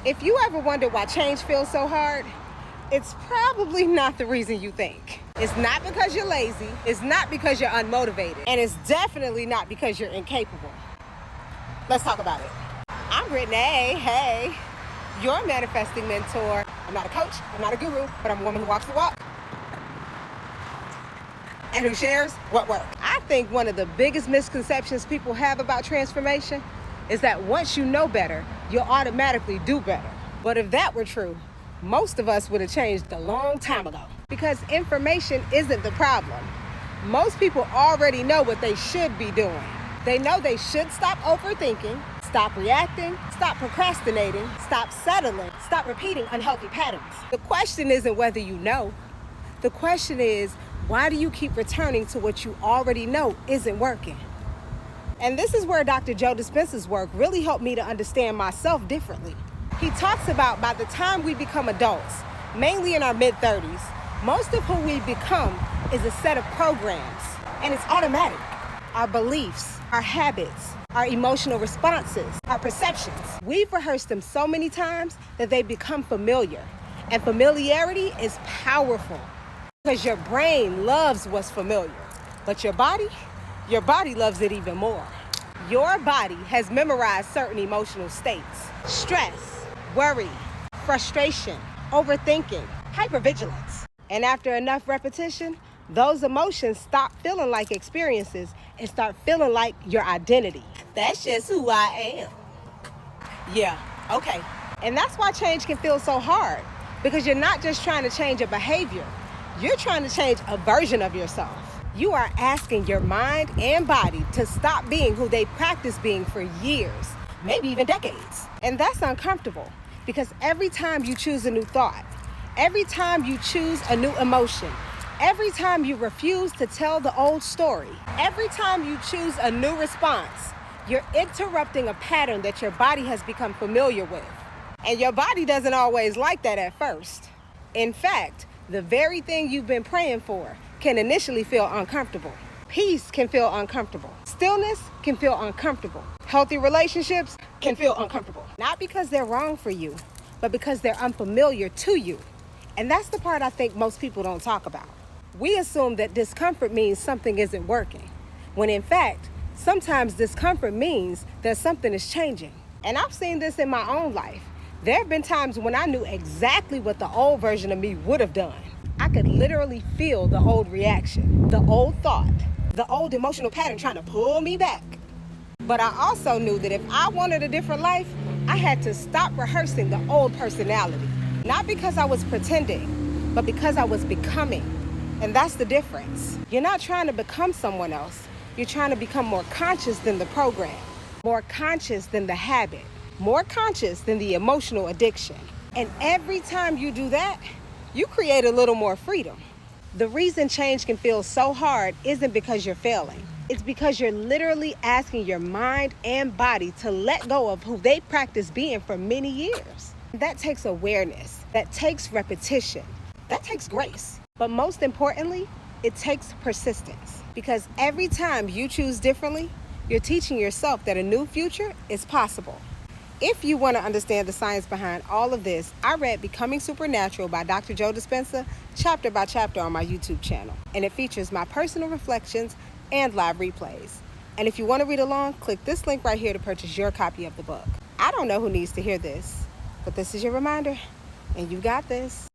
If you ever wonder why change feels so hard, it's probably not the reason you think. It's not because you're lazy, it's not because you're unmotivated, and it's definitely not because you're incapable. Let's talk about it. I'm Brittany, hey, your manifesting mentor. I'm not a coach, I'm not a guru, but I'm a woman who walks the walk and who shares what works. I think one of the biggest misconceptions people have about transformation is that once you know better, you'll automatically do better. But if that were true, most of us would have changed a long time ago. Because information isn't the problem. Most people already know what they should be doing. They know they should stop overthinking, stop reacting, stop procrastinating, stop settling, stop repeating unhealthy patterns. The question isn't whether you know. The question is, why do you keep returning to what you already know isn't working? And this is where Dr. Joe Dispenza's work really helped me to understand myself differently. He talks about by the time we become adults, mainly in our mid-30s, most of who we become is a set of programs, and it's automatic. Our beliefs, our habits, our emotional responses, our perceptions. We've rehearsed them so many times that they become familiar. And familiarity is powerful because your brain loves what's familiar, but your body loves it even more. Your body has memorized certain emotional states: stress, worry, frustration, overthinking, hypervigilance. And after enough repetition, those emotions stop feeling like experiences and start feeling like your identity. That's just who I am. Yeah, okay. And that's why change can feel so hard, because you're not just trying to change a behavior, you're trying to change a version of yourself. You are asking your mind and body to stop being who they practiced being for years, maybe even decades. And that's uncomfortable because every time you choose a new thought, every time you choose a new emotion, every time you refuse to tell the old story, every time you choose a new response, you're interrupting a pattern that your body has become familiar with. And your body doesn't always like that at first. In fact, the very thing you've been praying for can initially feel uncomfortable. Peace can feel uncomfortable. Stillness can feel uncomfortable. Healthy relationships can feel uncomfortable. Not because they're wrong for you, but because they're unfamiliar to you. And that's the part I think most people don't talk about. We assume that discomfort means something isn't working, when in fact, sometimes discomfort means that something is changing. And I've seen this in my own life. There have been times when I knew exactly what the old version of me would have done. I could literally feel the old reaction, the old thought, the old emotional pattern trying to pull me back. But I also knew that if I wanted a different life, I had to stop rehearsing the old personality. Not because I was pretending, but because I was becoming. And that's the difference. You're not trying to become someone else. You're trying to become more conscious than the program, more conscious than the habit, more conscious than the emotional addiction. And every time you do that, you create a little more freedom. The reason change can feel so hard isn't because you're failing. It's because you're literally asking your mind and body to let go of who they practiced being for many years. That takes awareness, that takes repetition, that takes grace. But most importantly, it takes persistence. Because every time you choose differently, you're teaching yourself that a new future is possible. If you want to understand the science behind all of this, I read Becoming Supernatural by Dr. Joe Dispenza chapter by chapter on my YouTube channel. And it features my personal reflections and live replays. And if you want to read along, click this link right here to purchase your copy of the book. I don't know who needs to hear this, but this is your reminder, and you got this.